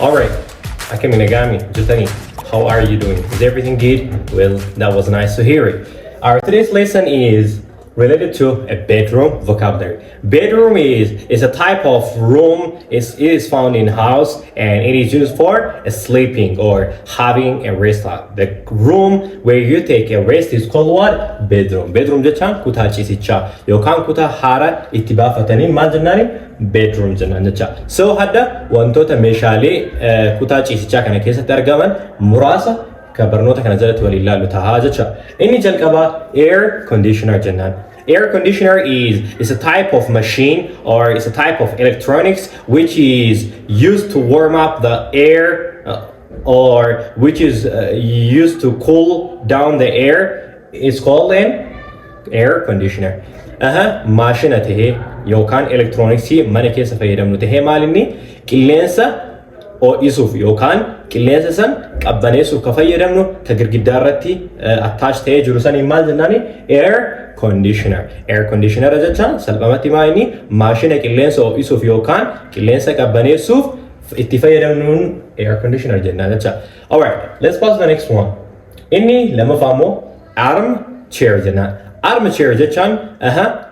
Alright, Akim Inagami, Jutani, how are you doing? Is everything good? Well, that was nice to hear it. Our today's lesson is related to a bedroom vocabulary. Bedroom is a type of room. It is found in house and it is used for sleeping or having a rest. The room where you take a rest is called what? Bedroom. Bedroom jechaan kutaa ciisichaa yookaan kutaa haara itti baafatanii maal jennaani? Bedroom jennaan jecha. So hadda wantoota meeshaalee kutaa ciisichaa kana keessatti argaman muraasa kabarnoota kana jalatti waliin ilaallu tahaa jecha. Inni jalqabaa air conditioner jennaan. Air conditioner is a type of machine or it's a type of electronics which is used to warm up the air or which is used to cool down the air. It's called an air conditioner. Maashina tahee yookaan elektirooniksii mana keessa fayyadamnu tahee maalinni qilleensa ho'isuuf yookaan qilleensa san qabbaneessuuf ka fayyadamnu ta girgiddaa irratti attach ta'ee jiru saniin maal jennaani air conditioner. Air conditioner jechaan salphumatti maayini maashina qilleensa ho'isuuf yookaan qilleensa qabbaneessuuf itti fayyadamnuun air conditioner jennaan jecha. Alright, let's pass the next one. Inni lammaffaa immoo armchair jennaan. Armchair jechaan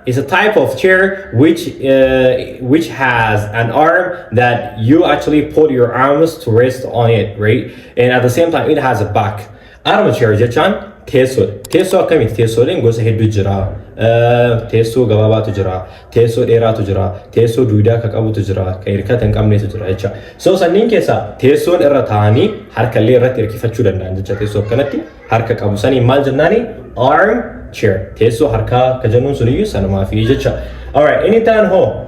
is a type of chair which has an arm that you actually put your arms to rest on it, right? And at the same time it has a back. Armchair jechaan teessoo. Teessoo akkamitti? Teessooleen gosa hedduu jira. Teessoo gabaabaatu jira. Teessoo dheeraatu jira. Teessoo duwidaa ka qabutu jira. Ka hirkata hin qabnetu jira jecha. So sanniin keessaa teessoon irra taa'anii harkallee irratti hirkifachuu danda'an jecha. Teessoo akkanatti harka qabu saniin maal jennaani? Armchair. Teessoo harkaa ka jennuun suniyyuu sanumaa fi jecha. Alright, anytime home.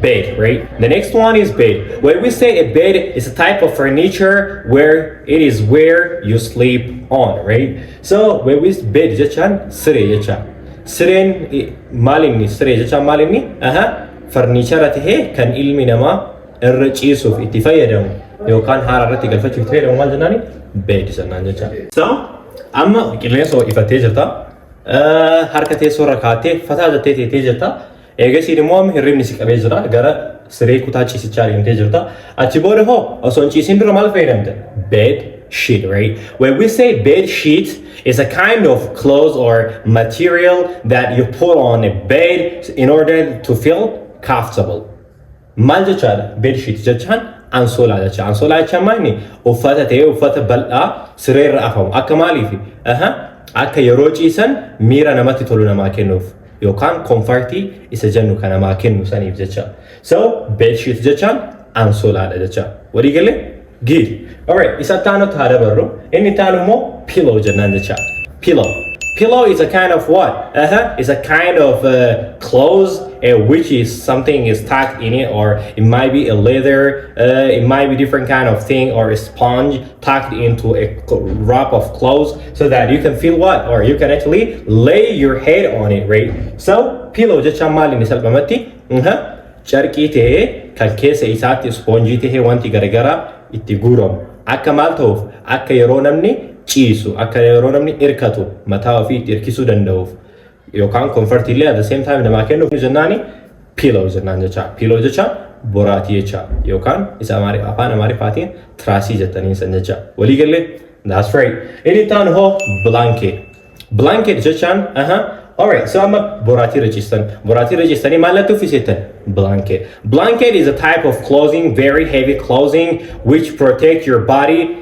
Bed, right? The next one is bed. When we say a bed, it's a type of furniture where it is where you sleep on, right? So when we bed jechaan siree jecha. Sireen maalinni siree jechaan maalinni farniichara tahee kan ilmi namaa irra ciisuuf itti fayyadamu yookaan haara irratti galfachuuf itti fayyadamu maal jennaani? Bed jennaan jecha. So amma qilleensa ho'ifattee jirta. Harka teessoo irra kaatee fataa jettee teetee jirta. Eegasiin immoo hirribni si qabee jira gara siree kutaa ciisichaa deemtee jirta. Achi booda hoo osoo hin ciisin dura maal fayyadamte? Bed sheet, right? When we say bed sheet, it's a kind of clothes or material that you put on a bed in order to feel comfortable. Maal jechaadha? Bed sheet jechaan ansoolaa jecha. Ansoolaa jechaan maali? Uffata ta'ee uffata bal'aa siree irra afamu. Akka maaliifi? Akka yeroo ciisan miira namatti tolu namaa kennuuf. Yookaan comfortii isa jennu kan namaa kennu saniif jecha. So bed sheet jechaan ansoolaadha jecha. Walii galee? Good. Alright, isa taanota haa dabarru. Inni taanu immoo pillow jennaan jecha. Pillow. Pillow is a kind of what? It's a kind of clothes which is something is tucked in it, or it might be a leather, it might be different kind of thing, or a sponge tucked into a wrap of clothes so that you can feel what? Or you can actually lay your head on it, right? So pillow jechaan maali ni salphamatti? Carqii tahee kan keessa isaatti sponjii tahee wanti garagaraa itti guuramu. Akka maal ta'uuf? Akka yeroo namni ciisu, akka yeroo namni hirkatu mataa ofii itti hirkisuu danda'uuf yookaan comfortillee at the same time namaa kennuuf jennaani pillow jennaan jecha. Pillow jecha boraatii jecha yookaan isa afaan amaariffaatiin tiraasii jettanii san jecha. Walii galee? That's right. Inni taanu hoo blanket. Blanket jechaan alright, so I'm a borati registan. Borati registani malatu fisetan. Blanket. Blanket is a type of clothing, very heavy clothing, which protect your body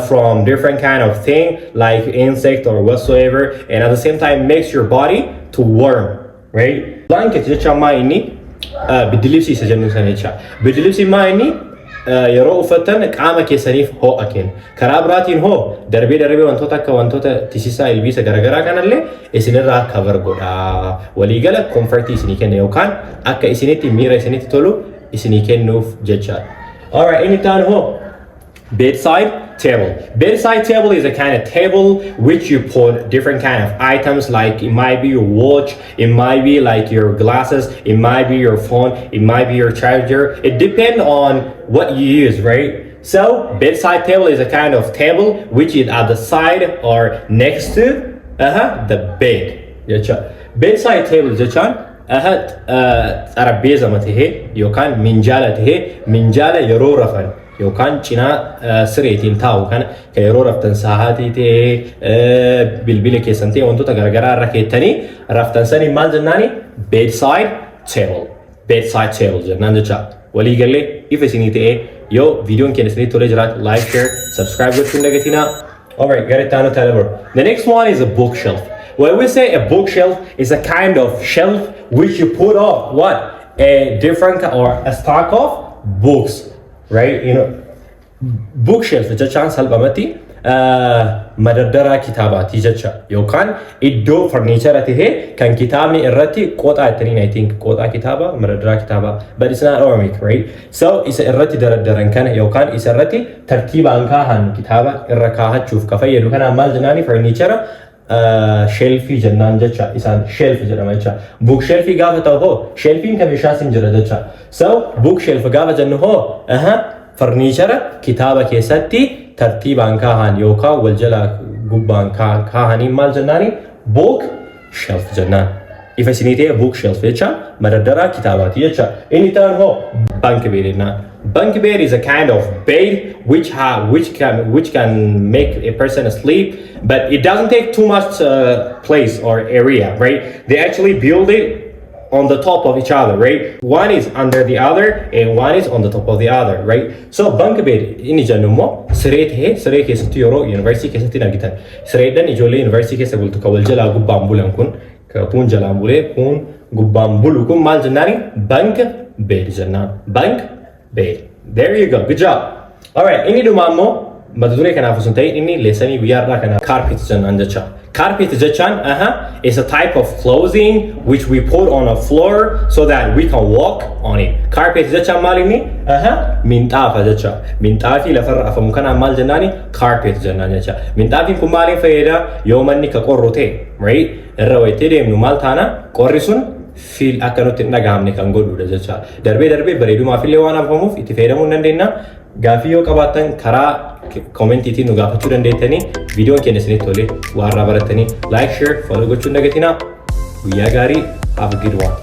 from different kind of thing like insect or whatsoever, and at the same time makes your body to warm, right? Blanket jecha ma inni bidilibsi isa jennu san jecha. Bidilibsi ma inni yeroo uffatan qaama keessaniif ho'a kenna. Karaa biraatiin hoo darbee wantoota akka wantoota tisisaa ilbiisa garagaraa kanallee isinirraa cover godha. Waliigala comfortii isinii kenna yookaan akka isinitti miira isinitti tolu isinii kennuuf jecha. Alright, inni taan hoo bedside table. Bedside table is a kind of table which you put different kind of items, like it might be your watch, it might be like your glasses, it might be your phone, it might be your charger. It depends on what you use, right? So bedside table is a kind of table which is at the side or next to the bed. Bedside table jechaan xarapheeza matahee yookaan minjaala tahee minjaala yeroo rafan yookaan cinaa sireetiin taa'u kana kan yeroo raftan sa'aatii ta'ee bilbila keessan ta'e wantoota garaagaraa irra keettanii raftan sanii maal jennaani bedside table jennaan jecha walii galee ifa isinii ta'ee yoo viidiyoon keenya isinii tolee jiraatu like share subscribe gochuun dagatinaa. Alright, get it down to Telegram. The next one is a bookshelf. When we say a bookshelf, it's a kind of shelf which you put up what? A different or a stock of books, right? You know, bookshelf jechaan salphamatti madardara kitaabati jecha yookaan iddoo furniture tahee kan kitaabni irratti qotaa ittaniin I think qotaa kitaaba madardara kitaaba but it's not Arabic, right? So isa irratti daradaran kana yookaan isa irratti tartiibaan kaahan kitaaba irra kaahachuuf ka fayyadu kana maal jennaani furniture shelfii jennaan jecha isaan shelf jedhama jecha bookshelfii gaafa ta'u hoo shelfiin kan meeshaa sin jira jecha so bookshelf gaafa jennu hoo furniture kitaaba keessatti tartiibaan kaahan yookaan wal jala gubbaan kaahanii maal jennaani bookshelf jennaan ifa isinii ta'e bookshelf jecha madardara kitaabaati jecha inni ta'an hoo bunk bed jennaan. Bunk bed is a kind of bed which can make a person asleep, but it doesn't take too much place or area, right? They actually build it on the top of each other, right? One is under the other and one is on the top of the other, right? So bunk bed inni jennumo siree ta'ee siree keessatti yeroo university keessatti argitan sireedhaan ijoollee university keessa bultu ka wal jalaa gubbaan bulan kun kun jalaan bulee kun gubbaan bulu kun maal jennaani bunk bed jennaan bunk bed. There you go. Good job. All right. Inni dhumammo mata duree kanaaf osoo ta'in inni leessanii guyyaarraa kana carpet jennaan jecha. Carpet jechaan is a type of clothing which we put on a floor so that we can walk on it. Carpet jechaan maal inni minxaafa jecha. Minxaafii lafarra afamu kana maal jennaani carpet jennaan jecha. Minxaafiin kun maaliin fayyada yoo manni ka qorru ta'e, right? Irra wayitee deemnu maal taana qorri sun feel akka nutti dhagahamne kan godhudha jecha darbee bareedumaaf illee waan afamuuf itti fayyadamuu dandeenya gaafii yoo qabaattan karaa koomentiitiin nu gaafachuu dandeettanii viidiyoon keenya isinitti tolee waan irraa barattanii like share follow gochuun dagatinaa guyyaa gaarii have a good one.